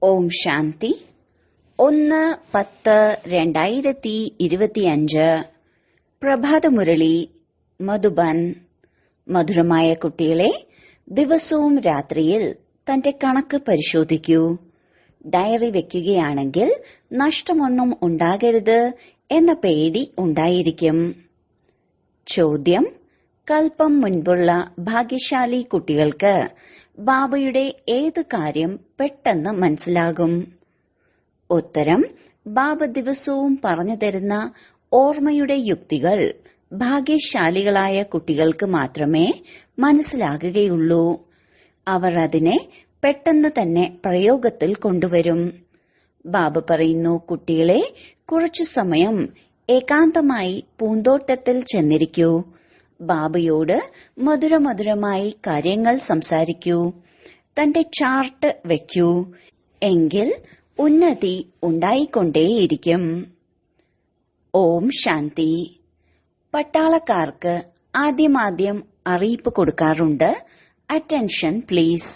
ഓം ശാന്തി 1-10-2025 പ്രഭാതമുരളി മധുബൻ. മധുരമായ കുട്ടികളെ, ദിവസവും രാത്രിയിൽ തന്റെ കണക്ക് പരിശോധിക്കൂ. ഡയറി വെക്കുകയാണെങ്കിൽ നഷ്ടമൊന്നും ഉണ്ടാകരുത് എന്ന പേടി ഉണ്ടായിരിക്കും. ചോദ്യം: കൽപ്പം മുൻപുള്ള ഭാഗ്യശാലി കുട്ടികൾക്ക് ബാബയുടെ ഏത് കാര്യം പെട്ടെന്ന് മനസ്സിലാകും? ഉത്തരം: ബാബ ദിവസവും പറഞ്ഞു തരുന്ന ഓർമ്മയുടെ യുക്തികൾ ഭാഗ്യശാലികളായ കുട്ടികൾക്ക് മാത്രമേ മനസ്സിലാകുകയുള്ളൂ. അവർ അതിനെ പെട്ടെന്ന് തന്നെ പ്രയോഗത്തിൽ കൊണ്ടുവരും. ബാബ പറയുന്നു, കുട്ടികളെ, കുറച്ചു സമയം ഏകാന്തമായി പൂന്തോട്ടത്തിൽ ചെന്നിരിക്കൂ. ബാബയോട് മധുരമധുരമായി കാര്യങ്ങൾ സംസാരിക്കൂ. തന്റെ ചാർട്ട് വയ്ക്കൂ. എങ്കിൽ ഉന്നതി ഉണ്ടായിക്കൊണ്ടേയിരിക്കും. ഓം ശാന്തി. പട്ടാളക്കാർക്ക് ആദ്യമാദ്യം അറിയിപ്പ് കൊടുക്കാറുണ്ട്, അറ്റൻഷൻ പ്ലീസ്.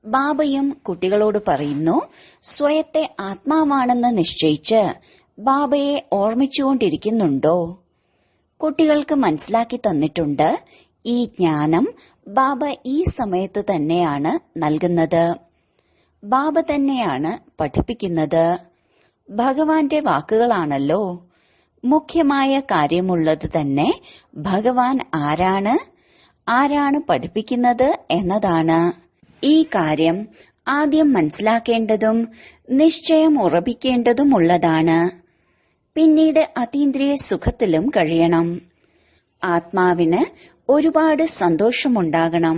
ബാബയും കുട്ടികളോട് പറയുന്നു, സ്വയത്തെ ആത്മാവാണെന്ന് നിശ്ചയിച്ച് ബാബയെ ഓർമ്മിച്ചുകൊണ്ടിരിക്കുന്നുണ്ടോ? കുട്ടികൾക്ക് മനസ്സിലാക്കി തന്നിട്ടുണ്ട്, ഈ ജ്ഞാനം ബാബ ഈ സമയത്ത് തന്നെയാണ് നൽകുന്നത്. ബാബ തന്നെയാണ് പഠിപ്പിക്കുന്നത്. ഭഗവാന്റെ വാക്കുകളാണല്ലോ. മുഖ്യമായ കാര്യമുള്ളത് തന്നെ ഭഗവാൻ ആരാണ് പഠിപ്പിക്കുന്നത് എന്നതാണ്. ഈ കാര്യം ആദ്യം മനസ്സിലാക്കേണ്ടതും നിശ്ചയം ഉറപ്പിക്കേണ്ടതുമുള്ളതാണ്. പിന്നീട് അതീന്ദ്രിയ സുഖത്തിലും കഴിയണം. ആത്മാവിന് ഒരുപാട് സന്തോഷമുണ്ടാകണം.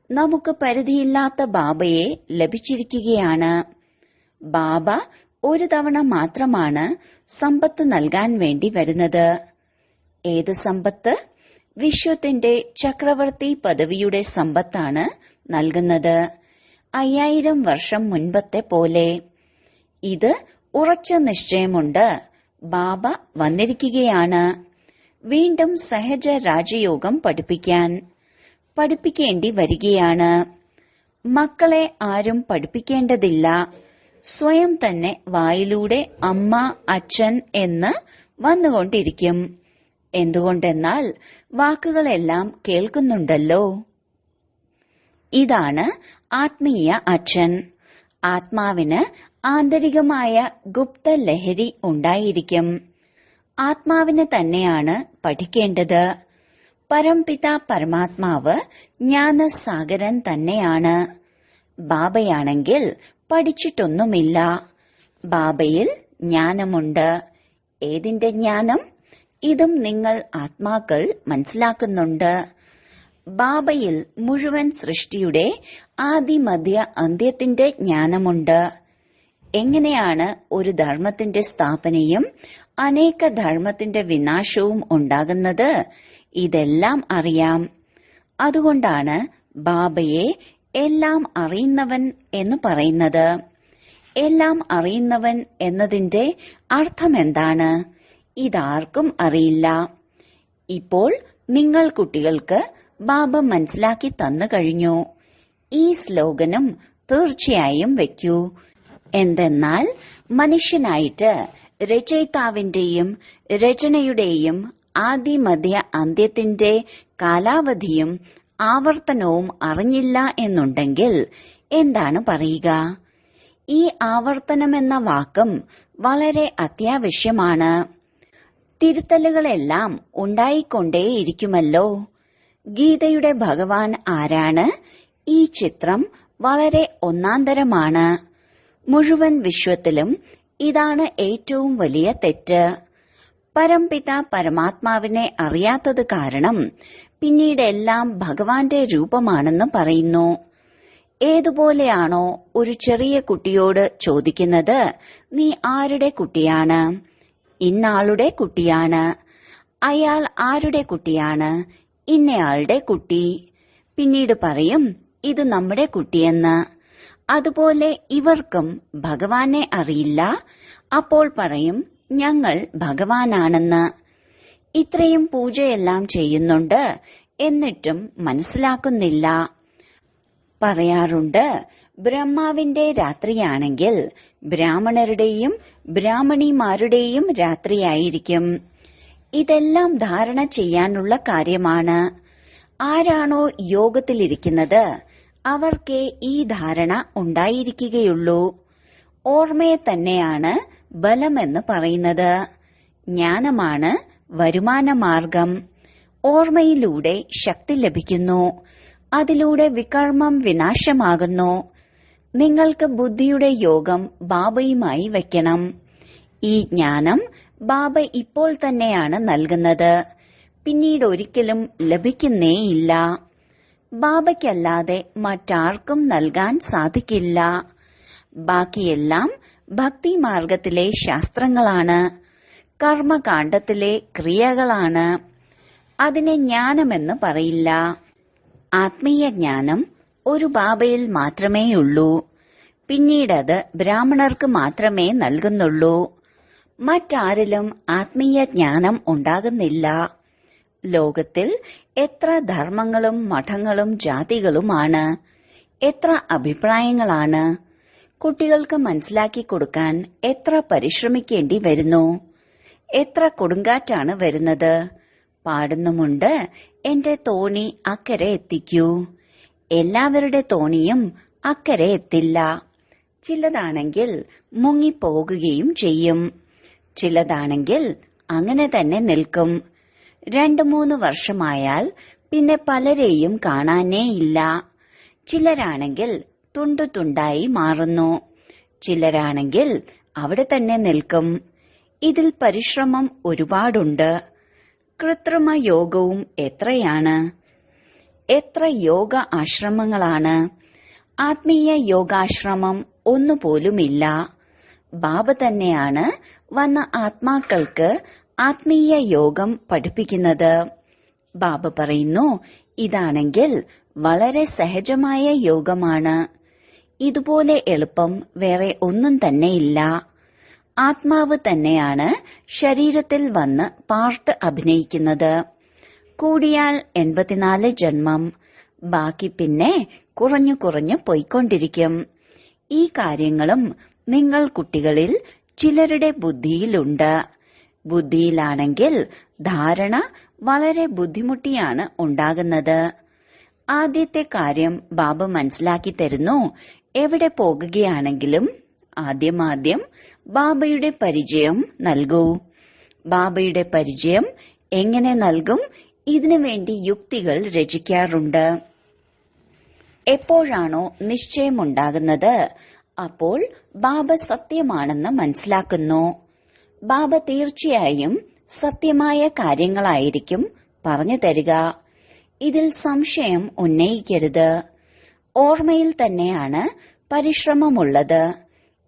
നമുക്ക് പരിധിയില്ലാത്ത ബാബയെ ലഭിച്ചിരിക്കുകയാണ്. ബാബ ഒരു തവണ മാത്രമാണ് സമ്പത്ത് നൽകാൻ വേണ്ടി വരുന്നത്. ഏത് സമ്പത്ത്? വിശ്വത്തിന്റെ ചക്രവർത്തി പദവിയുടെ സമ്പത്താണ് നൽകുന്നത്. 5000 വർഷം മുൻപത്തെ പോലെ. ഇത് ഉറച്ച നിശ്ചയമുണ്ട്. ബാബ വന്നിരിക്കുകയാണ്. വീണ്ടും സഹജ രാജയോഗം പഠിപ്പിക്കേണ്ടി വരികയാണ്. മക്കളെ ആരും പഠിപ്പിക്കേണ്ടതില്ല. സ്വയം തന്നെ വായിലൂടെ അമ്മ, അച്ഛൻ എന്ന് വന്നുകൊണ്ടിരിക്കും. എന്തുകൊണ്ടെന്നാൽ വാക്കുകളെല്ലാം കേൾക്കുന്നുണ്ടല്ലോ. ഇതാണ് ആത്മീയ അച്ഛൻ. ആത്മാവിന് ആന്തരികമായ ഗുപ്ത ലഹരി ഉണ്ടായിരിക്കും. ആത്മാവിന് തന്നെയാണ് പഠിക്കേണ്ടത്. പരംപിത പരമാത്മാവ് ജ്ഞാനസാഗരൻ തന്നെയാണ്. ബാബയാണെങ്കിൽ പഠിച്ചിട്ടൊന്നുമില്ല. ബാബയിൽ ജ്ഞാനമുണ്ട്. ഏതിന്റെ ജ്ഞാനം? ഇതും നിങ്ങൾ ആത്മാക്കൾ മനസ്സിലാക്കുന്നുണ്ട്. ബാബയിൽ മുഴുവൻ സൃഷ്ടിയുടെ ആദിമധ്യ അന്ത്യത്തിന്റെ ജ്ഞാനമുണ്ട്. എങ്ങനെയാണ് ഒരു ധർമ്മത്തിന്റെ സ്ഥാപനയും അനേക ധർമ്മത്തിന്റെ വിനാശവും ഉണ്ടാകുന്നത്? ഇതെല്ലാം അറിയാം. അതുകൊണ്ടാണ് ബാബയെ എല്ലാം അറിയുന്നവൻ എന്ന് പറയുന്നത്. എല്ലാം അറിയുന്നവൻ എന്നതിന്റെ അർത്ഥമെന്താണ്? ഇതാർക്കും അറിയില്ല. ഇപ്പോൾ നിങ്ങൾ കുട്ടികൾക്ക് ബാബ മനസ്സിലാക്കി തന്നു കഴിഞ്ഞു. ഈ സ്ലോഗനും തീർച്ചയായും വെക്കൂ. എന്തെന്നാൽ മനുഷ്യനായിട്ട് രചയിതാവിന്റെയും രചനയുടെയും ആദിമധ്യ അന്ത്യത്തിന്റെ കാലാവധിയും ആവർത്തനവും അറിഞ്ഞില്ല എന്നുണ്ടെങ്കിൽ എന്താണ് പറയുക? ഈ ആവർത്തനമെന്ന വാക്കും വളരെ അത്യാവശ്യമാണ്. തിരുത്തലുകളെല്ലാം ഉണ്ടായിക്കൊണ്ടേയിരിക്കുമല്ലോ. ഗീതയുടെ ഭഗവാൻ ആരാണ്? ഈ ചിത്രം വളരെ ഒന്നാന്തരമാണ്. മുഴുവൻ വിശ്വത്തിലും ഇതാണ് ഏറ്റവും വലിയ തെറ്റ്. പരംപിത പരമാത്മാവിനെ അറിയാത്തത് കാരണം പിന്നീട് എല്ലാം ഭഗവാന്റെ രൂപമാണെന്ന് പറയുന്നു. ഏതുപോലെയാണോ ഒരു ചെറിയ കുട്ടിയോട് ചോദിക്കുന്നത്, നീ ആരുടെ കുട്ടിയാണ്? ഇന്നയാളുടെ കുട്ടിയാണ്. അയാൾ ആരുടെ കുട്ടിയാണ്? ഇന്നയാളുടെ കുട്ടി. പിന്നീട് പറയും, ഇത് നമ്മുടെ കുട്ടിയെന്ന്. അതുപോലെ ഇവർക്കും ഭഗവാനെ അറിയില്ല. അപ്പോൾ പറയും, ഞങ്ങൾ ഭഗവാനാണെന്ന്. ഇത്രയും പൂജയെല്ലാം ചെയ്യുന്നുണ്ട്, എന്നിട്ടും മനസ്സിലാക്കുന്നില്ല. പറയാറുണ്ട്, ബ്രഹ്മാവിന്റെ രാത്രിയാണെങ്കിൽ ബ്രാഹ്മണരുടെയും ബ്രാഹ്മണിമാരുടെയും രാത്രിയായിരിക്കും. ഇതെല്ലാം ധാരണ ചെയ്യാനുള്ള കാര്യമാണ്. ആരാണോ യോഗത്തിലിരിക്കുന്നത് അവർക്കേ ഈ ധാരണ ഉണ്ടായിരിക്കുകയുള്ളൂ. ഓർമ്മയെ തന്നെയാണ് ബലമെന്ന് പറയുന്നത്. ജ്ഞാനമാണ് വരുമാന മാർഗം. ഓർമ്മയിലൂടെ ശക്തി ലഭിക്കുന്നു. അതിലൂടെ വികർമ്മം വിനാശമാകുന്നു. നിങ്ങൾക്ക് ബുദ്ധിയുടെ യോഗം ബാബയുമായി വയ്ക്കണം. ഈ ജ്ഞാനം ബാബ ഇപ്പോൾ തന്നെയാണ് നൽകുന്നത്. പിന്നീട് ഒരിക്കലും ലഭിക്കുന്നേയില്ല. ബാബയ്ക്കല്ലാതെ മറ്റാർക്കും നൽകാൻ സാധിക്കില്ല. ബാക്കിയെല്ലാം ഭക്തിമാർഗത്തിലെ ശാസ്ത്രങ്ങളാണ്, കർമ്മകാണ്ഡത്തിലെ ക്രിയകളാണ്. അതിനെ ജ്ഞാനമെന്ന് പറയില്ല. ആത്മീയ ജ്ഞാനം ഒരു ബാബയിൽ മാത്രമേയുള്ളൂ. പിന്നീടത് ബ്രാഹ്മണർക്ക് മാത്രമേ നൽകുന്നുള്ളൂ. മറ്റാരിലും ആത്മീയ ജ്ഞാനം ഉണ്ടാകുന്നില്ല. ലോകത്തിൽ എത്ര ധർമ്മങ്ങളും മഠങ്ങളും ജാതികളുമാണ്, എത്ര അഭിപ്രായങ്ങളാണ്. കുട്ടികൾക്ക് മനസ്സിലാക്കി കൊടുക്കാൻ എത്ര പരിശ്രമിക്കേണ്ടി വരുന്നു. എത്ര കൊടുങ്കാറ്റാണ് വരുന്നത്. പാടുന്നുമുണ്ട്, എന്റെ തോണി അക്കരെ എത്തിക്കൂ. എല്ലാവരുടെ തോണിയും അക്കരെ എത്തില്ല. ചിലതാണെങ്കിൽ മുങ്ങിപ്പോകുകയും ചെയ്യും. ചിലതാണെങ്കിൽ അങ്ങനെ തന്നെ നിൽക്കും. 2-3 വർഷമായാൽ പിന്നെ പലരെയും കാണാനേയില്ല. ചിലരാണെങ്കിൽ തുണ്ടുതുണ്ടായി മാറുന്നു. ചിലരാണെങ്കിൽ അവിടെ തന്നെ നിൽക്കും. ഇതിൽ പരിശ്രമം ഒരുപാടുണ്ട്. കൃത്രിമ യോഗവും എത്രയാണ്. എത്ര യോഗ ആശ്രമങ്ങളാണ്. ആത്മീയ യോഗാശ്രമം ഒന്നുപോലുമില്ല. ബാബ തന്നെയാണ് വന്ന ആത്മാക്കൾക്ക് ആത്മീയ യോഗം പഠിപ്പിക്കുന്നത്. ബാബ പറയുന്നു, ഇതാണെങ്കിൽ വളരെ സഹജമായ യോഗമാണ്. ഇതുപോലെ എളുപ്പം വേറെ ഒന്നും തന്നെയില്ല. ആത്മാവ് തന്നെയാണ് ശരീരത്തിൽ വന്ന് പാർട്ട് അഭിനയിക്കുന്നത്. കൂടിയാൽ 84 ജന്മം. ബാക്കി പിന്നെ കുറഞ്ഞു കുറഞ്ഞു പോയിക്കൊണ്ടിരിക്കും. ഈ കാര്യങ്ങളും നിങ്ങൾ കുട്ടികളിൽ ചിലരുടെ ബുദ്ധിയിലുണ്ട്. ബുദ്ധിയിലാണെങ്കിൽ ധാരണ വളരെ ബുദ്ധിമുട്ടിയാണ് ഉണ്ടാകുന്നത്. ആദ്യത്തെ കാര്യം ബാബ മനസ്സിലാക്കി തരുന്നു. എവിടെ പോകുകയാണെങ്കിലും ആദ്യം ബാബയുടെ പരിചയം നൽകൂ. ബാബയുടെ പരിചയം എങ്ങനെ നൽകും? ഇതിനു വേണ്ടി യുക്തികൾ രചിക്കാറുണ്ട്. എപ്പോഴാണോ നിശ്ചയമുണ്ടാകുന്നത് അപ്പോൾ ബാബ സത്യമാണെന്ന് മനസ്സിലാക്കുന്നു. ബാബ തീർച്ചയായും സത്യമായ കാര്യങ്ങളായിരിക്കും പറഞ്ഞു തരിക. ഇതിൽ സംശയം ഉന്നയിക്കരുത്. ഓർമ്മയിൽ തന്നെയാണ് പരിശ്രമമുള്ളത്.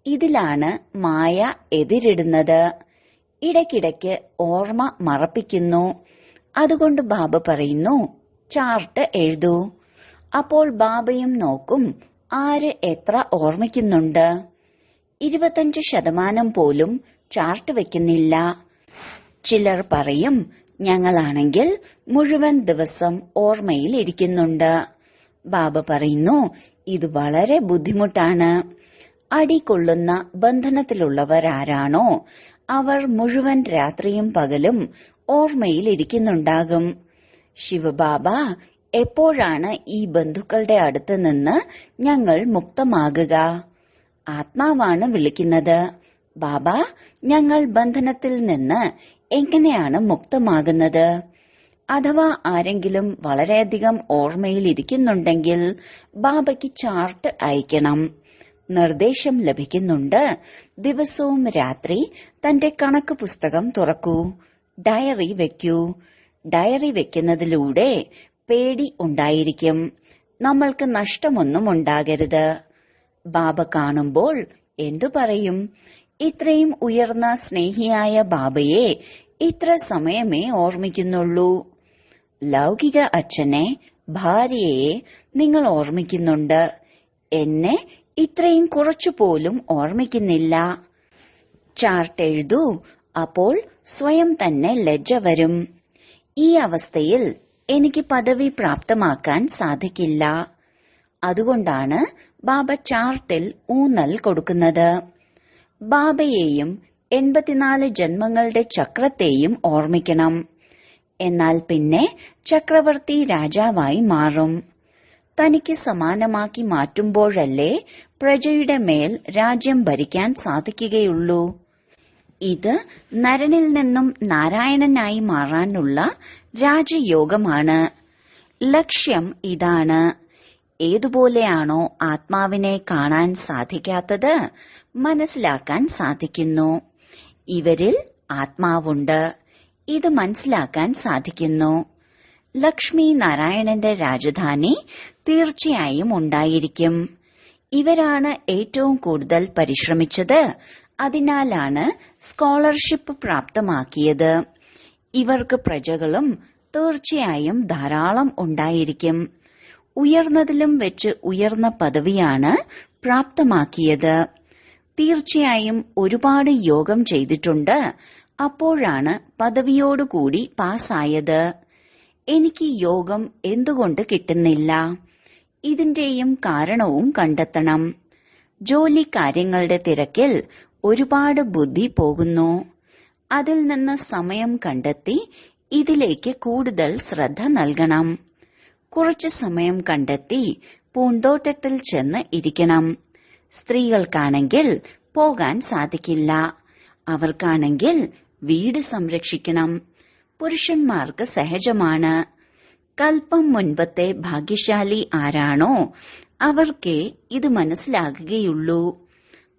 ഇതിലാണ് മായ എതിരിടുന്നത്. ഇടയ്ക്കിടയ്ക്ക് ഓർമ്മ മറപ്പിക്കുന്നു. അതുകൊണ്ട് ബാബ പറയുന്നു, ചാർട്ട് എഴുതൂ. അപ്പോൾ ബാബയും നോക്കും ആര് എത്ര ഓർമ്മിക്കുന്നുണ്ട്. 25% പോലും ചാർട്ട് വെക്കുന്നില്ല. ചിലർ പറയും, ഞങ്ങളാണെങ്കിൽ മുഴുവൻ ദിവസം ഓർമ്മയിൽ ഇരിക്കുന്നുണ്ട്. ബാബ പറയുന്നു, ഇത് വളരെ ബുദ്ധിമുട്ടാണ്. അടികൊള്ളുന്ന ബന്ധനത്തിലുള്ളവരാരാണോ അവർ മുഴുവൻ രാത്രിയും പകലും ഓർമ്മയിൽ ഇരിക്കുന്നുണ്ടാകും. ശിവബാബ എപ്പോഴാണ് ഈ ബന്ധുക്കളുടെ അടുത്ത് നിന്ന് ഞങ്ങൾ മുക്തമാകുക? ആത്മാവാണ് വിളിക്കുന്നത്. ബാബ, ഞങ്ങൾ ബന്ധനത്തിൽ നിന്ന് എങ്ങനെയാണ് മുക്തമാകുന്നത്? അഥവാ ആരെങ്കിലും വളരെയധികം ഓർമ്മയിൽ ഇരിക്കുന്നുണ്ടെങ്കിൽ ബാബയ്ക്ക് ചാർട്ട് അയക്കണം. നിർദ്ദേശം ലഭിക്കുന്നുണ്ട്, ദിവസവും രാത്രി തന്റെ കണക്ക് പുസ്തകം തുറക്കൂ, ഡയറി വെക്കൂ. ഡയറി വെക്കുന്നതിലൂടെ പേടി ഉണ്ടായിരിക്കും. നമ്മൾക്ക് നഷ്ടമൊന്നും ഉണ്ടാകരുത്. ബാബ കാണുമ്പോൾ എന്തു പറയും? ഇത്രയും ഉയർന്ന സ്നേഹിയായ ബാബയെ ഇത്ര സമയമേ ഓർമ്മിക്കുന്നുള്ളൂ. ലൗകിക അച്ഛനെ, ഭാര്യയെ നിങ്ങൾ ഓർമ്മിക്കുന്നുണ്ട്. എന്നെ ഇത്രയും കുറച്ചുപോലും ഓർമ്മിക്കുന്നില്ല. ചാർട്ട് എഴുതൂ. അപ്പോൾ സ്വയം തന്നെ ലജ്ജ വരും. ഈ അവസ്ഥയിൽ എനിക്ക് പദവി പ്രാപ്തമാക്കാൻ സാധിക്കില്ല. അതുകൊണ്ടാണ് ബാബ ചാർട്ടിൽ ഊന്നൽ കൊടുക്കുന്നത്. ബാബയെയും 84 ജന്മങ്ങളുടെ ചക്രത്തെയും ഓർമ്മിക്കണം. എന്നാൽ പിന്നെ ചക്രവർത്തി രാജാവായി മാറും. തനിക്ക് സമാനമാക്കി മാറ്റുമ്പോഴല്ലേ പ്രജയുടെ മേൽ രാജ്യം ഭരിക്കാൻ സാധിക്കുകയുള്ളൂ. ഇത് നരനിൽ നിന്നും നാരായണനായി മാറാനുള്ള രാജയോഗമാണ്. ലക്ഷ്യം ഇതാണ്. ഏതുപോലെയാണോ ആത്മാവിനെ കാണാൻ സാധിക്കാത്തത്, മനസ്സിലാക്കാൻ സാധിക്കുന്നു. ഇവരിൽ ആത്മാവുണ്ട്, ഇത് മനസ്സിലാക്കാൻ സാധിക്കുന്നു. ലക്ഷ്മി നാരായണന്റെ രാജധാനി തീർച്ചയായും ഉണ്ടായിരിക്കും. ഇവരാണ് ഏറ്റവും കൂടുതൽ പരിശ്രമിച്ചത്. അതിനാലാണ് സ്കോളർഷിപ്പ് പ്രാപ്തമാക്കിയത്. ഇവർക്ക് പ്രജകളും തീർച്ചയായും ധാരാളം ഉണ്ടായിരിക്കും. ഉയർന്നതിലും വെച്ച് ഉയർന്ന പദവിയാണ് പ്രാപ്തമാക്കിയത്. തീർച്ചയായും ഒരുപാട് യോഗം ചെയ്തിട്ടുണ്ട്. അപ്പോഴാണ് പദവിയോടുകൂടി പാസ്സായത്. എനിക്ക് യോഗം എന്തുകൊണ്ട് കിട്ടുന്നില്ല? ഇതിന്റെയും കാരണവും കണ്ടെത്തണം. ജോലി കാര്യങ്ങളുടെ തിരക്കിൽ ഒരുപാട് ബുദ്ധി പോകുന്നു. അതിൽ നിന്ന് സമയം കണ്ടെത്തി ഇതിലേക്ക് കൂടുതൽ ശ്രദ്ധ നൽകണം. കുറച്ചു സമയം കണ്ടെത്തി പൂന്തോട്ടത്തിൽ ചെന്ന് ഇരിക്കണം. സ്ത്രീകൾക്കാണെങ്കിൽ പോകാൻ സാധിക്കില്ല. അവർക്കാണെങ്കിൽ വീട് സംരക്ഷിക്കണം. പുരുഷന്മാർക്ക് സഹജമാണ്. കൽപ്പം മുൻപത്തെ ഭാഗ്യശാലി ആരാണോ അവർക്കേ ഇത് മനസ്സിലാകുകയുള്ളൂ.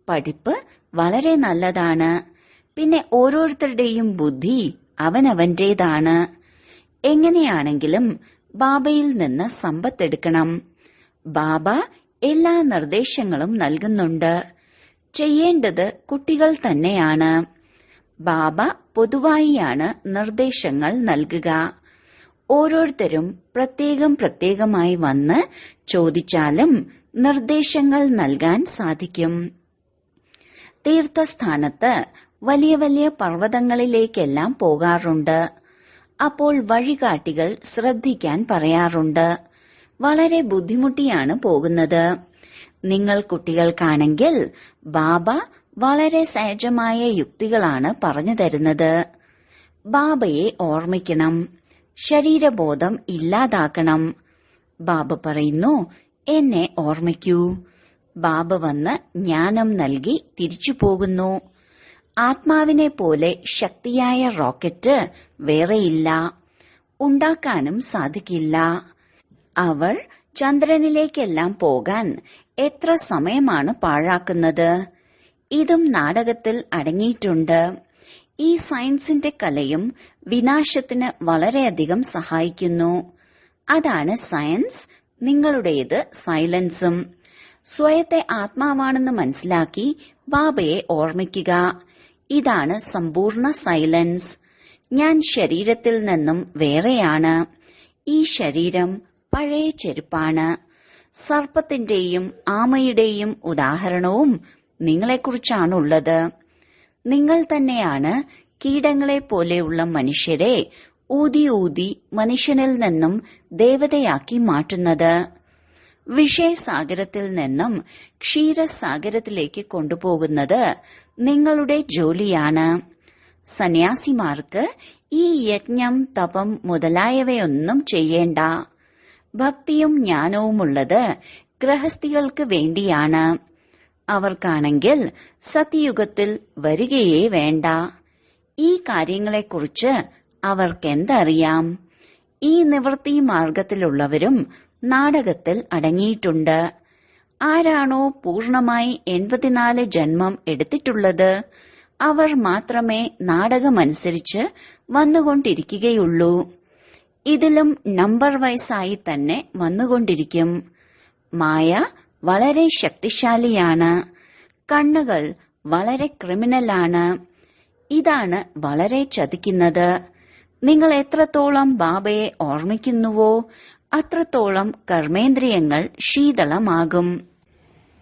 പഠിപ്പ് വളരെ നല്ലതാണ്. പിന്നെ ഓരോരുത്തരുടെയും ബുദ്ധി അവനവന്റേതാണ്. എങ്ങനെയാണെങ്കിലും ബാബയിൽ നിന്ന് സമ്പത്തെടുക്കണം. ബാബ എല്ലാ നിർദ്ദേശങ്ങളും നൽകുന്നുണ്ട്. ചെയ്യേണ്ടത് കുട്ടികൾ തന്നെയാണ്. ബാബ പൊതുവായിയാണ് നിർദ്ദേശങ്ങൾ നൽകുക. ഓരോരുത്തരും പ്രത്യേകം പ്രത്യേകമായി വന്ന് ചോദിച്ചാലും നിർദ്ദേശങ്ങൾ നൽകാൻ സാധിക്കും. തീർത്ഥസ്ഥാനത്ത് വലിയ വലിയ പർവ്വതങ്ങളിലേക്കെല്ലാം പോകാറുണ്ട്. അപ്പോൾ വഴികാട്ടികൾ ശ്രദ്ധിക്കാൻ പറയാറുണ്ട്. വളരെ ബുദ്ധിമുട്ടിയാണ് പോകുന്നത്. നിങ്ങൾ കുട്ടികൾക്കാണെങ്കിൽ ബാബ വളരെ സഹജമായ യുക്തികളാണ് പറഞ്ഞു തരുന്നത്. ബാബയെ ഓർമ്മിക്കണം. ശരീരബോധം ഇല്ലാതാക്കണം. ബാബ പറയുന്നു, എന്നെ ഓർമ്മിക്കൂ. ബാബ വന്ന് ജ്ഞാനം നൽകി തിരിച്ചു പോകുന്നു. ആത്മാവിനെ പോലെ ശക്തിയായ റോക്കറ്റ് വേറെയില്ല, ഉണ്ടാക്കാനും സാധിക്കില്ല. അവൾ ചന്ദ്രനിലേക്കെല്ലാം പോകാൻ എത്ര സമയമാണ് പാഴാക്കുന്നത്? ഇതും നാടകത്തിൽ അടങ്ങിയിട്ടുണ്ട്. ഈ സയൻസിന്റെ കലയും വിനാശത്തിന് വളരെയധികം സഹായിക്കുന്നു. അതാണ് സയൻസ്. നിങ്ങളുടേത് സൈലൻസും. സ്വയത്തെ ആത്മാവാണെന്ന് മനസ്സിലാക്കി ബാബയെ ഓർമ്മിക്കുക. ഇതാണ് സമ്പൂർണ്ണ സൈലൻസ്. ഞാൻ ശരീരത്തിൽ നിന്നും വേറെയാണ്. ഈ ശരീരം പഴയ ചെരുപ്പാണ്. സർപ്പത്തിന്റെയും ആമയുടെയും ഉദാഹരണവും നിങ്ങളെക്കുറിച്ചാണുള്ളത്. നിങ്ങൾ തന്നെയാണ് കീടങ്ങളെ പോലെയുള്ള മനുഷ്യരെ ഊതി ഊതി മനുഷ്യനിൽ നിന്നും ദേവതയാക്കി മാറ്റുന്നത്. വിഷയസാഗരത്തിൽ നിന്നും ക്ഷീരസാഗരത്തിലേക്ക് കൊണ്ടുപോകുന്നത് നിങ്ങളുടെ ജോലിയാണ്. സന്യാസിമാർക്ക് ഈ യജ്ഞം, തപം മുതലായവയൊന്നും ചെയ്യേണ്ട. ഭക്തിയും ജ്ഞാനവുമുള്ളത് ഗൃഹസ്ഥികൾക്ക് വേണ്ടിയാണ്. അവർക്കാണെങ്കിൽ സത്യയുഗത്തിൽ വരികയേ വേണ്ട. ഈ കാര്യങ്ങളെക്കുറിച്ച് അവർക്കെന്തറിയാം? ഈ നിവൃത്തി മാർഗത്തിലുള്ളവരും നാടകത്തിൽ അടങ്ങിയിട്ടുണ്ട്. ആരാണോ പൂർണമായി 84 ജന്മം എടുത്തിട്ടുള്ളത് അവർ മാത്രമേ നാടകമനുസരിച്ച് വന്നുകൊണ്ടിരിക്കുകയുള്ളൂ. ഇതിലും നമ്പർ വൈസായി തന്നെ വന്നുകൊണ്ടിരിക്കും. മായ വളരെ ശക്തിശാലിയാണ്. കണ്ണുകൾ വളരെ ക്രിമിനലാണ്. ഇതാണ് വളരെ ചതിക്കുന്നത്. നിങ്ങൾ എത്രത്തോളം ബാബയെ ഓർമ്മിക്കുന്നുവോ അത്രത്തോളം കർമ്മേന്ദ്രിയങ്ങൾ ശീതളമാകും.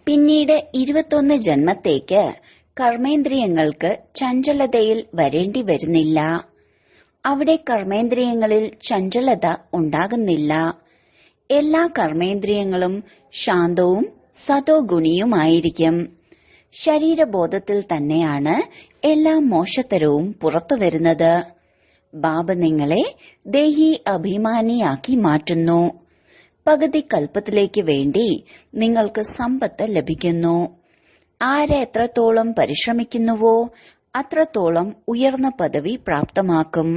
പിന്നീട് 21 ജന്മത്തേക്ക് കർമ്മേന്ദ്രിയങ്ങൾക്ക് ചഞ്ചലതയിൽ വരേണ്ടി വരുന്നില്ല. അവിടെ കർമ്മേന്ദ്രിയങ്ങളിൽ ചഞ്ചലത ഉണ്ടാകുന്നില്ല. എല്ലാ കർമ്മേന്ദ്രിയങ്ങളും ശാന്തവും സതോ ഗുണിയുമായിരിക്കും. ശരീരബോധത്തിൽ തന്നെയാണ് എല്ലാ മോശത്തരവും പുറത്തുവരുന്നത്. ബാബ നിങ്ങളെ ദേഹി അഭിമാനിയാക്കി മാറ്റുന്നു. പകുതി കൽപ്പത്തിലേക്ക് വേണ്ടി നിങ്ങൾക്ക് സമ്പത്ത് ലഭിക്കുന്നു. ആരെ എത്രത്തോളം പരിശ്രമിക്കുന്നുവോ അത്രത്തോളം ഉയർന്ന പദവി പ്രാപ്തമാക്കും.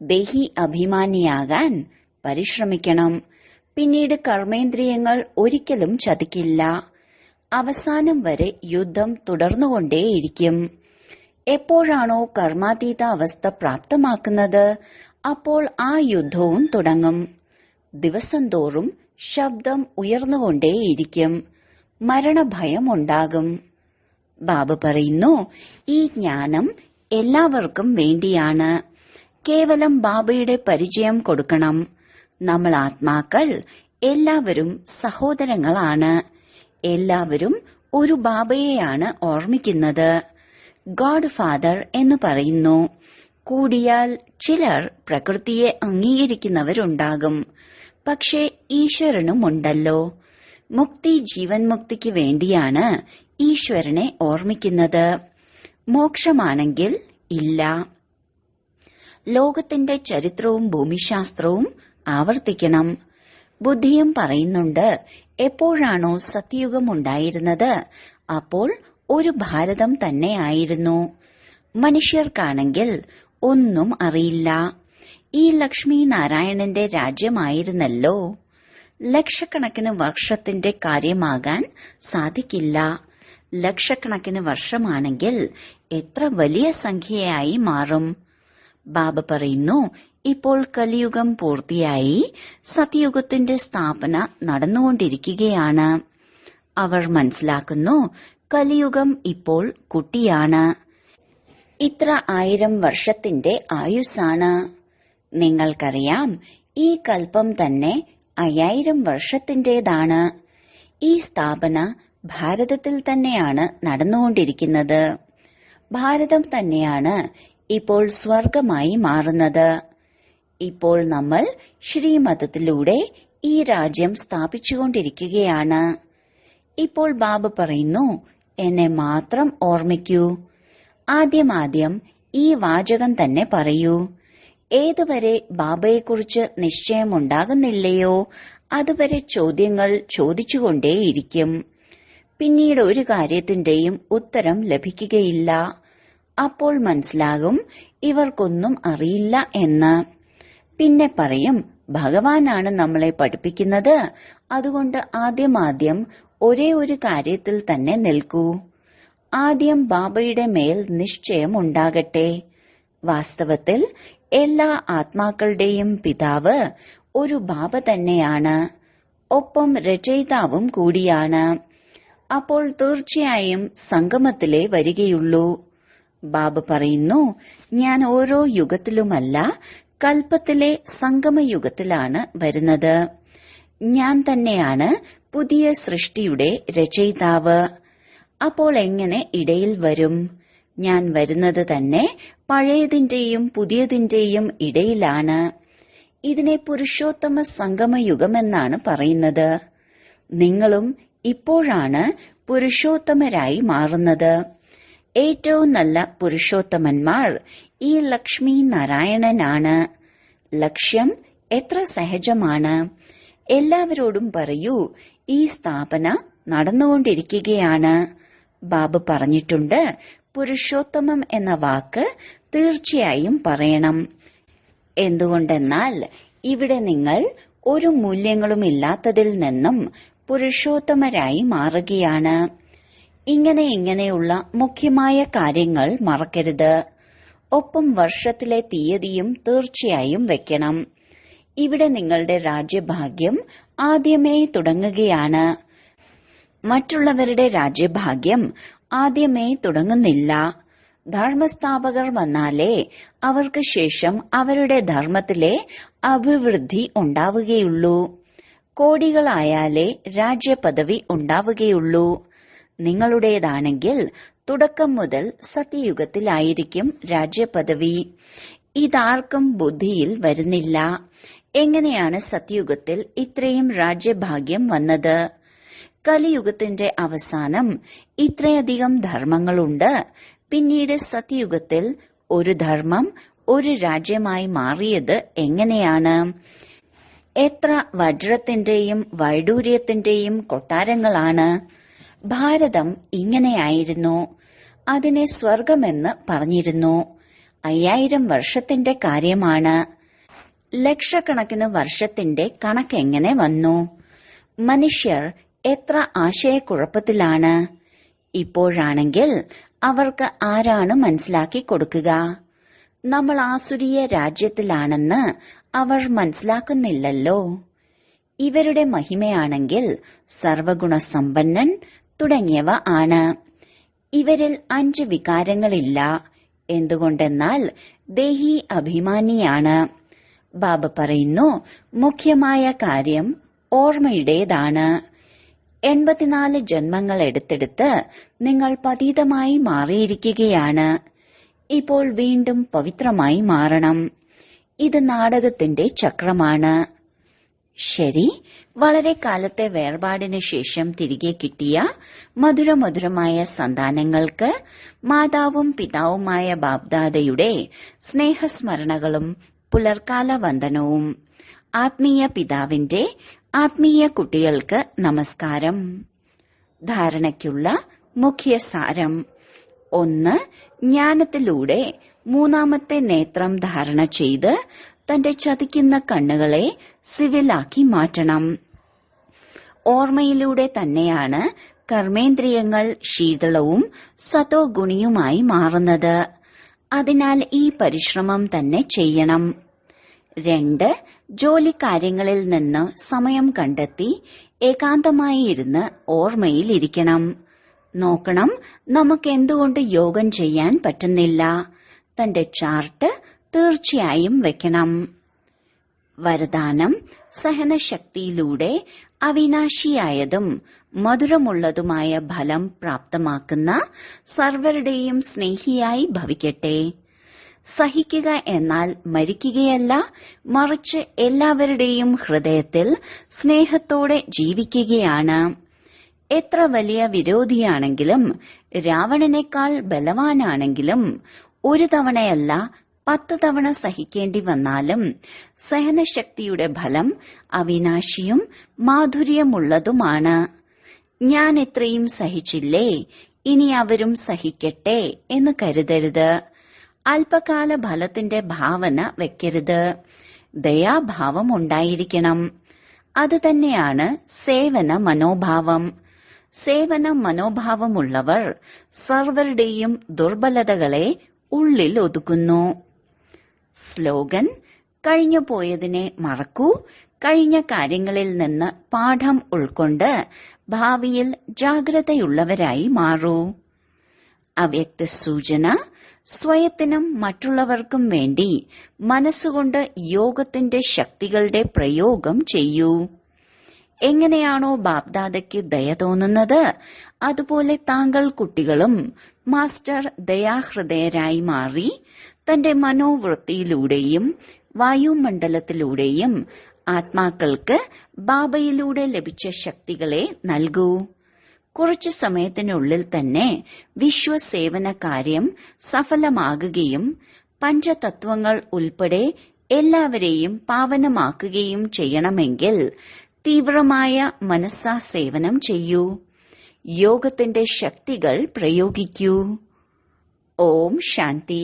ദേഹി അഭിമാനിയാകാൻ പരിശ്രമിക്കണം. പിന്നീട് കർമ്മേന്ദ്രിയങ്ങൾ ഒരിക്കലും ചതിക്കില്ല. അവസാനം വരെ യുദ്ധം തുടർന്നുകൊണ്ടേയിരിക്കും. എപ്പോഴാണോ കർമാതീത അവസ്ഥ പ്രാപ്തമാക്കുന്നത് അപ്പോൾ ആ യുദ്ധവും തുടങ്ങും. ദിവസം തോറും ശബ്ദം ഉയർന്നുകൊണ്ടേയിരിക്കും. മരണഭയം ഉണ്ടാകും. ബാബ പറയുന്നു, ഈ ജ്ഞാനം എല്ലാവർക്കും വേണ്ടിയാണ്. കേവലം ബാബയുടെ പരിചയം കൊടുക്കണം. നമ്മൾ ആത്മാക്കൾ എല്ലാവരും സഹോദരങ്ങളാണ്. എല്ലാവരും ഒരു ബാബയെയാണ് ഓർമ്മിക്കുന്നത്. ഗോഡ് ഫാദർ എന്ന് പറയുന്നു. കൂടിയാൽ ചിലർ പ്രകൃതിയെ അംഗീകരിക്കുന്നവരുണ്ടാകും. പക്ഷേ ഈശ്വരനുമുണ്ടല്ലോ. മുക്തി ജീവൻ മുക്തിക്ക് വേണ്ടിയാണ് ഈശ്വരനെ ഓർമ്മിക്കുന്നത്. മോക്ഷമാണെങ്കിൽ ഇല്ല. ലോകത്തിന്റെ ചരിത്രവും ഭൂമിശാസ്ത്രവും ആവർത്തിക്കണം. ബുദ്ധിയും പറയുന്നുണ്ട്, എപ്പോഴാണോ സത്യയുഗം ഉണ്ടായിരുന്നത് അപ്പോൾ ഒരു ഭാരതം തന്നെയായിരുന്നു. മനുഷ്യർക്കാണെങ്കിൽ ഒന്നും അറിയില്ല. ഈ ലക്ഷ്മി നാരായണന്റെ രാജ്യമായിരുന്നല്ലോ. ലക്ഷക്കണക്കിന് വർഷത്തിന്റെ കാര്യമാകാൻ സാധിക്കില്ല. ലക്ഷക്കണക്കിന് വർഷമാണെങ്കിൽ എത്ര വലിയ സംഖ്യയായി മാറും. ബാബ പറയുന്നു, ഇപ്പോൾ കലിയുഗം പൂർത്തിയായി സത്യയുഗത്തിന്റെ സ്ഥാപന നടന്നുകൊണ്ടിരിക്കുകയാണ്. അവർ മനസ്സിലാക്കുന്നു, കലിയുഗം ഇപ്പോൾ കുട്ടിയാണ്. ഇത്ര 1000 വർഷത്തിന്റെ ആയുസ്സാണ്. നിങ്ങൾക്കറിയാം, ഈ കൽപ്പം തന്നെ 5000 വർഷത്തിന്റേതാണ്. ഈ സ്ഥാപന ഭാരതത്തിൽ തന്നെയാണ് നടന്നുകൊണ്ടിരിക്കുന്നത്. ഭാരതം തന്നെയാണ് ഇപ്പോൾ സ്വർഗമായി മാറുന്നത്. ഇപ്പോൾ നമ്മൾ ശ്രീമതത്തിലൂടെ ഈ രാജ്യം സ്ഥാപിച്ചുകൊണ്ടിരിക്കുകയാണ്. ഇപ്പോൾ ബാബ പറയുന്നു, എന്നെ മാത്രം ഓർമ്മിക്കൂ. ആദ്യം ഈ വാചകം തന്നെ പറയൂ. ഏതുവരെ ബാബയെക്കുറിച്ച് നിശ്ചയമുണ്ടാകുന്നില്ലയോ അതുവരെ ചോദ്യങ്ങൾ ചോദിച്ചുകൊണ്ടേയിരിക്കും. പിന്നീട് ഒരു കാര്യത്തിന്റെയും ഉത്തരം ലഭിക്കുകയില്ല. അപ്പോൾ മനസ്സിലാകും ഇവർക്കൊന്നും അറിയില്ല എന്ന്. പിന്നെ പറയും, ഭഗവാനാണ് നമ്മളെ പഠിപ്പിക്കുന്നത്. അതുകൊണ്ട് ആദ്യം ഒരേ ഒരു കാര്യത്തിൽ തന്നെ നിൽക്കൂ. ആദ്യം ബാബയുടെ മേൽ നിശ്ചയം ഉണ്ടാകട്ടെ. വാസ്തവത്തിൽ എല്ലാ ആത്മാക്കളുടെയും പിതാവ് ഒരു ബാബ തന്നെയാണ്. ഒപ്പം രചയിതാവും കൂടിയാണ്. അപ്പോൾ തീർച്ചയായും സംഗമത്തിലേ വരികയുള്ളൂ. ബാബ പറയുന്നു, ഞാൻ ഓരോ യുഗത്തിലുമല്ല, കൽപ്പത്തിലെ സംഗമയുഗത്തിലാണ് വരുന്നത്. ഞാൻ തന്നെയാണ് പുതിയ സൃഷ്ടിയുടെ രചയിതാവ്. അപ്പോൾ എങ്ങനെ ഇടയിൽ വരും? ഞാൻ വരുന്നത് തന്നെ പഴയതിന്റെയും പുതിയതിന്റെയും ഇടയിലാണ്. ഇതിനെ പുരുഷോത്തമ സംഗമയുഗമെന്നാണ് പറയുന്നത്. നിങ്ങളും ഇപ്പോഴാണ് പുരുഷോത്തമരായി മാറുന്നത്. ഏറ്റവും നല്ല പുരുഷോത്തമന്മാർ ഈ ലക്ഷ്മി നാരായണനാണ്. ലക്ഷ്യം എത്ര സഹജമാണ്. എല്ലാവരോടും പറയൂ, ഈ സ്ഥാപന നടന്നുകൊണ്ടിരിക്കുകയാണ്. ബാബ പറഞ്ഞിട്ടുണ്ട്, പുരുഷോത്തമം എന്ന വാക്ക് തീർച്ചയായും പറയണം. എന്തുകൊണ്ടെന്നാൽ ഇവിടെ നിങ്ങൾ ഒരു മൂല്യങ്ങളുമില്ലാത്തതിൽ നിന്നും പുരുഷോത്തമരായി മാറുകയാണ്. ഇങ്ങനെയുള്ള മുഖ്യമായ കാര്യങ്ങൾ മറക്കരുത്. ഒപ്പം വർഷത്തിലെ തീയതിയും തീർച്ചയായും വെക്കണം. ഇവിടെ നിങ്ങളുടെ രാജ്യഭാഗ്യം ആദ്യമേ തുടങ്ങുകയാണ്. മറ്റുള്ളവരുടെ രാജ്യഭാഗ്യം ആദ്യമേ തുടങ്ങുന്നില്ല. ധർമ്മസ്ഥാപകർ വന്നാലേ അവർക്ക് ശേഷം അവരുടെ ധർമ്മത്തിലെ അഭിവൃദ്ധി ഉണ്ടാവുകയുള്ളൂ. കോടികളായാലേ രാജ്യപദവി ഉണ്ടാവുകയുള്ളൂ. നിങ്ങളുടേതാണെങ്കിൽ തുടക്കം മുതൽ സത്യയുഗത്തിലായിരിക്കും രാജ്യപദവി. ഇതാർക്കും ബുദ്ധിയിൽ വരുന്നില്ല. എങ്ങനെയാണ് സത്യയുഗത്തിൽ ഇത്രയും രാജ്യഭാഗ്യം വന്നത്? കലിയുഗത്തിന്റെ അവസാനം ഇത്രയധികം ധർമ്മങ്ങളുണ്ട്. പിന്നീട് സത്യയുഗത്തിൽ ഒരു ധർമ്മം ഒരു രാജ്യമായി മാറിയത് എങ്ങനെയാണ്? എത്ര വജ്രത്തിന്റെയും വൈഡൂര്യത്തിന്റെയും കൊട്ടാരങ്ങളാണ്! ഭാരതം ഇങ്ങനെയായിരുന്നു. അതിനെ സ്വർഗമെന്ന് പറഞ്ഞിരുന്നു. 5000 വർഷത്തിന്റെ കാര്യമാണ്. ലക്ഷക്കണക്കിന് വർഷത്തിന്റെ കണക്കെങ്ങനെ വന്നു? മനുഷ്യർ എത്ര ആശയക്കുഴപ്പത്തിലാണ്. ഇപ്പോഴാണെങ്കിൽ അവർക്ക് ആരാണ് മനസ്സിലാക്കി കൊടുക്കുക? നമ്മൾ ആസുരീയ രാജ്യത്തിലാണെന്ന് അവർ മനസ്സിലാക്കുന്നില്ലല്ലോ. ഇവരുടെ മഹിമയാണെങ്കിൽ സർവഗുണസമ്പന്നൻ തുടങ്ങിയവ ആണ്. ഇവരിൽ 5 വികാരങ്ങളില്ല. എന്തുകൊണ്ടെന്നാൽ ദേഹി അഭിമാനിയാണ്. ബാബ പറയുന്നു, മുഖ്യമായ കാര്യം ഓർമ്മയുടേതാണ്. 84 ജന്മങ്ങൾ എടുത്തെടുത്ത് നിങ്ങൾ പതീതമായി മാറിയിരിക്കുകയാണ്. ഇപ്പോൾ വീണ്ടും പവിത്രമായി മാറണം. ഇത് നാടകത്തിന്റെ ചക്രമാണ്. ശരി, വളരെ കാലത്തെ വേർപാടിന് ശേഷം തിരികെ കിട്ടിയ മധുരമധുരമായ സന്താനങ്ങൾക്ക് മാതാവും പിതാവുമായ ബാബ്ദാദയുടെ സ്നേഹസ്മരണകളും പുലർക്കാല വന്ദനവും. ആത്മീയ പിതാവിന്റെ ആത്മീയ കുട്ടികൾക്ക് നമസ്കാരം. ധാരണയ്ക്കുള്ള മുഖ്യസാരം: 1. ജ്ഞാനത്തിലൂടെ മൂന്നാമത്തെ നേത്രം ധാരണ ചെയ്ത് തന്റെ ചതിക്കുന്ന കണ്ണുകളെ സിവിലാക്കി മാറ്റണം. ഓർമ്മയിലൂടെ തന്നെയാണ് കർമ്മേന്ദ്രിയങ്ങൾ ശീതളവും സതോ ഗുണിയുമായി മാറുന്നത്. അതിനാൽ ഈ പരിശ്രമം തന്നെ ചെയ്യണം. 2. ജോലിക്കാര്യങ്ങളിൽ നിന്ന് സമയം കണ്ടെത്തി ഏകാന്തമായി ഇരുന്ന് ഓർമ്മയിലിരിക്കണം. നോക്കണം, നമുക്ക് എന്തുകൊണ്ട് യോഗം ചെയ്യാൻ പറ്റുന്നില്ല. തന്റെ ചാർട്ട് തീർച്ചയായും വെക്കണം. വരദാനം: സഹനശക്തിയിലൂടെ അവിനാശിയായതും മധുരമുള്ളതുമായ ഫലം പ്രാപ്തമാക്കുന്ന സർവരുടെയും സ്നേഹിയായി ഭവിക്കട്ടെ. സഹിക്കുക എന്നാൽ മരിക്കുകയല്ല, മറിച്ച് എല്ലാവരുടെയും ഹൃദയത്തിൽ സ്നേഹത്തോടെ ജീവിക്കുകയാണ്. എത്ര വലിയ വിരോധിയാണെങ്കിലും, രാവണനേക്കാൾ ബലവാനാണെങ്കിലും, ഒരു തവണയല്ല 10 തവണ സഹിക്കേണ്ടി വന്നാലും സഹനശക്തിയുടെ ഫലം അവിനാശിയും മാധുര്യമുള്ളതുമാണ്. ഞാൻ ഇത്രയും സഹിച്ചില്ലേ, ഇനി അവരും സഹിക്കട്ടെ എന്ന് കരുതരുത്. അല്പകാല ഫലത്തിന്റെ ഭാവന വെക്കരുത്. ദയാഭാവം ഉണ്ടായിരിക്കണം. അത് തന്നെയാണ് സേവന മനോഭാവം. സേവന മനോഭാവമുള്ളവർ സർവരുടെയും ദുർബലതകളെ ഉള്ളിൽ ഒതുക്കുന്നു. സ്ലോഗൻ: കഴിഞ്ഞു പോയതിനെ മറക്കൂ. കഴിഞ്ഞ കാര്യങ്ങളിൽ നിന്ന് പാഠം ഉൾക്കൊണ്ട് ഭാവിയിൽ ജാഗ്രതയുള്ളവരായി മാറൂ. അവ്യക്ത സൂചന: സ്വയത്തിനും മറ്റുള്ളവർക്കും വേണ്ടി മനസ്സുകൊണ്ട് യോഗത്തിന്റെ ശക്തികളുടെ പ്രയോഗം ചെയ്യൂ. എങ്ങനെയാണോ ബാബ്ദാദയ്ക്ക് ദയ തോന്നുന്നത്, അതുപോലെ താങ്കൾ കുട്ടികളും മാസ്റ്റർ ദയാഹൃദയരായി മാറി തന്റെ മനോവൃത്തിയിലൂടെയും വായുമണ്ഡലത്തിലൂടെയും ആത്മാക്കൾക്ക് ബാബയിലൂടെ ലഭിച്ച ശക്തികളെ നൽകൂ. കുറച്ചു സമയത്തിനുള്ളിൽ തന്നെ വിശ്വസേവന കാര്യം സഫലമാകുകയും പഞ്ചതത്വങ്ങൾ ഉൾപ്പെടെ എല്ലാവരെയും പാവനമാക്കുകയും ചെയ്യണമെങ്കിൽ തീവ്രമായ മനസ്സാ സേവനം ചെയ്യൂ. യോഗത്തിന്റെ ശക്തികൾ പ്രയോഗിക്കൂ. ഓം ശാന്തി.